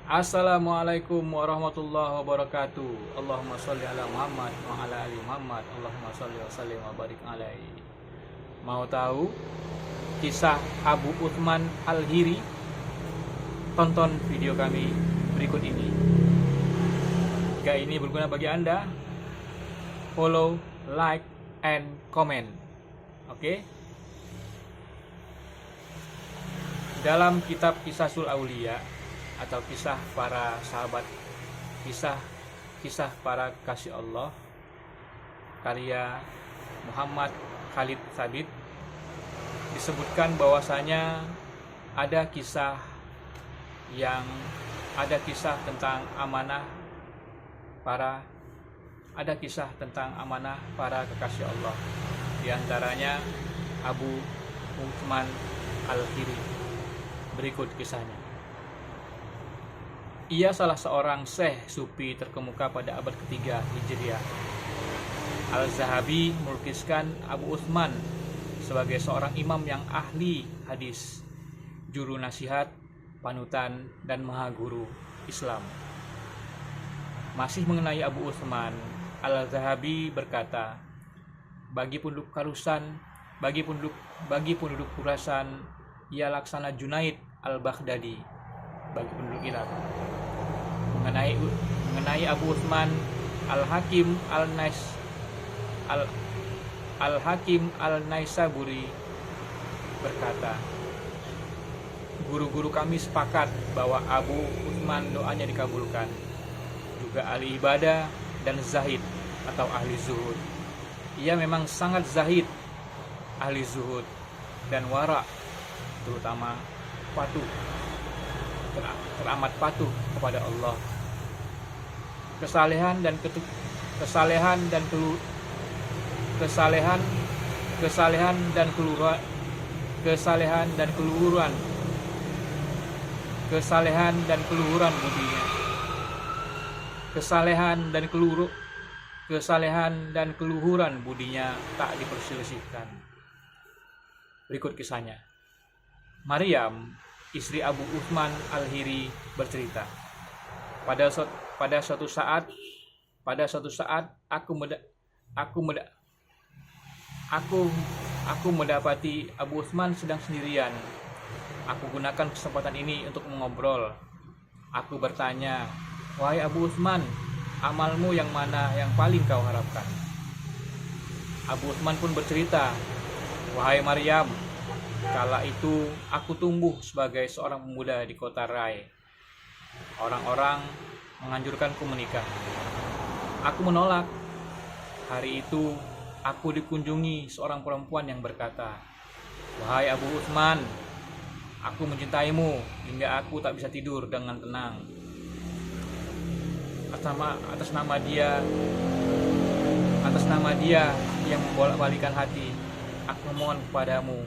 Assalamualaikum warahmatullahi wabarakatuh. Allahumma sholli ala Muhammad wa ala ali Muhammad. Allahumma sholli wa sallim wa barik alaihi. Mau tahu kisah Abu Uthman Al-Hiri? Tonton video kami berikut ini. Jika ini berguna bagi Anda, follow, like, and comment. Oke? Dalam kitab Qisasul Aulia atau kisah para sahabat, kisah para kasih Allah, karya Muhammad Khalid Thabit, disebutkan bahwasanya ada kisah tentang amanah para kekasih Allah. Di antaranya Abu Uthman Al-Hiri. Berikut kisahnya. Ia salah seorang syekh sufi terkemuka pada abad ketiga Hijriah. Al-Zahabi melukiskan Abu Uthman sebagai seorang imam yang ahli hadis, juru nasihat, panutan, dan maha guru Islam. Masih mengenai Abu Uthman, Al-Zahabi berkata, bagi penduduk Khurasan, ia laksana Junaid Al-Baghdadi bagi penduduk Irak. Mengenai Abu Uthman, Al-Hakim Al-Naisaburi berkata, guru-guru kami sepakat bahwa Abu Uthman doanya dikabulkan, juga ahli ibadah dan zahid atau ahli zuhud. Ia memang sangat zahid, ahli zuhud dan wara, terutama teramat patuh kepada Allah. Kesalehan dan keluhuran budinya tak diperselisihkan. Berikut kisahnya. Maryam, istri Abu Uthman Al-Hiri, bercerita, pada suatu saat aku mendapati Abu Uthman sedang sendirian. Aku gunakan kesempatan ini untuk mengobrol. Aku bertanya, wahai Abu Uthman, amalmu yang mana yang paling kau harapkan? Abu Uthman pun bercerita, wahai Maryam, kala itu aku tumbuh sebagai seorang pemuda di kota Rai. Orang-orang menganjurkanku menikah. Aku menolak. Hari itu aku dikunjungi seorang perempuan yang berkata, wahai Abu Uthman, aku mencintaimu hingga aku tak bisa tidur dengan tenang. Atas nama dia yang membolak-balikan hati, aku memohon kepadamu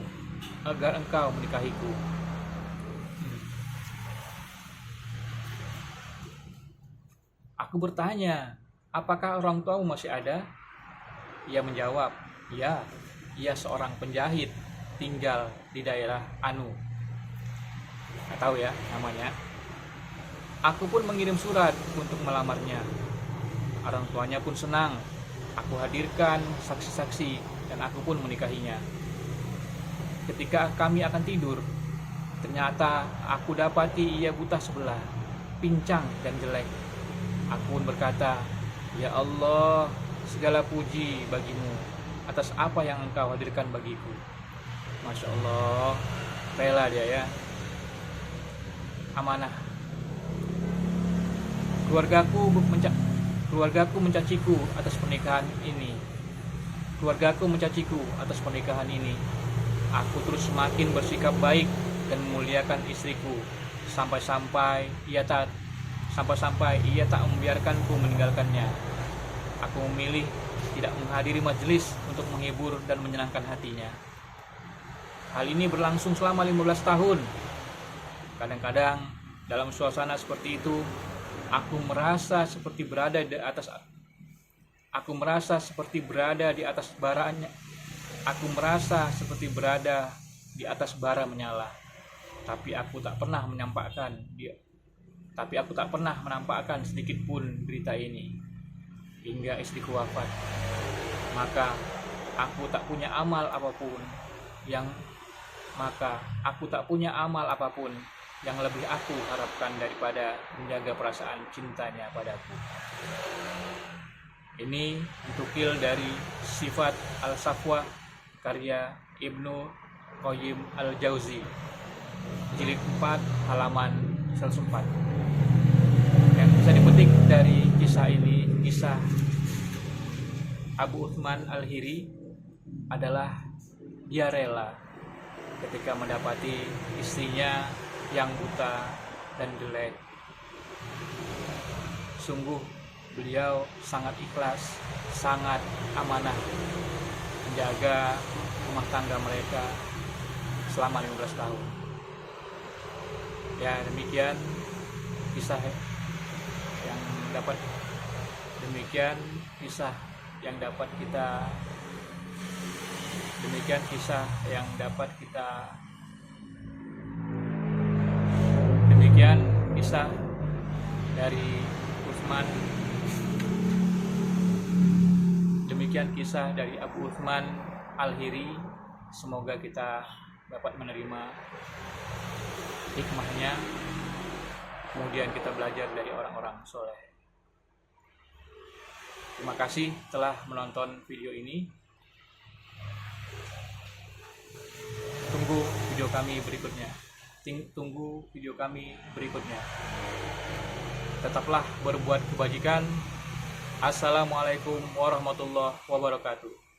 agar engkau menikahiku. Aku bertanya, apakah orang tuamu masih ada? Ia menjawab, ya, ia seorang penjahit, tinggal di daerah Anu. Nggak tahu ya namanya. Aku pun mengirim surat untuk melamarnya. Orang tuanya pun senang. Aku hadirkan saksi-saksi dan aku pun menikahinya. Ketika kami akan tidur, ternyata aku dapati ia buta sebelah, pincang dan jelek. Aku pun berkata, ya Allah, segala puji bagimu atas apa yang engkau hadirkan bagiku. Masya Allah, rela dia ya. Amanah. Keluargaku mencaciku atas pernikahan ini. Aku terus semakin bersikap baik dan memuliakan istriku sampai-sampai ia tak membiarkanku meninggalkannya. Aku memilih tidak menghadiri majelis untuk menghibur dan menyenangkan hatinya. Hal ini berlangsung selama 15 tahun. Kadang-kadang dalam suasana seperti itu, aku merasa seperti berada di atas bara menyala. Tapi aku tak pernah menampakkan dia tapi aku tak pernah menampakkan sedikit pun berita ini hingga istriku wafat. Maka aku tak punya amal apapun yang lebih aku harapkan daripada menjaga perasaan cintanya padaku. Ini ditukil dari Sifat Al-Safwa karya Ibnu Qayyim Al-Jauzi, jilid 4 halaman 104. Yang bisa dipetik dari kisah ini, kisah Abu Uthman Al-Hiri adalah dia rela ketika mendapati istrinya yang buta dan jelek. Sungguh beliau sangat ikhlas, sangat amanah menjaga rumah tangga mereka selama 15 tahun. Ya, demikian kisah yang dapat kisah dari Utsman. Demikian kisah dari Abu Uthman Al-Hiri. Semoga kita dapat menerima hikmahnya, kemudian kita belajar dari orang-orang soleh. Terima kasih telah menonton video ini. Tunggu video kami berikutnya. Tetaplah berbuat kebajikan. Assalamualaikum warahmatullahi wabarakatuh.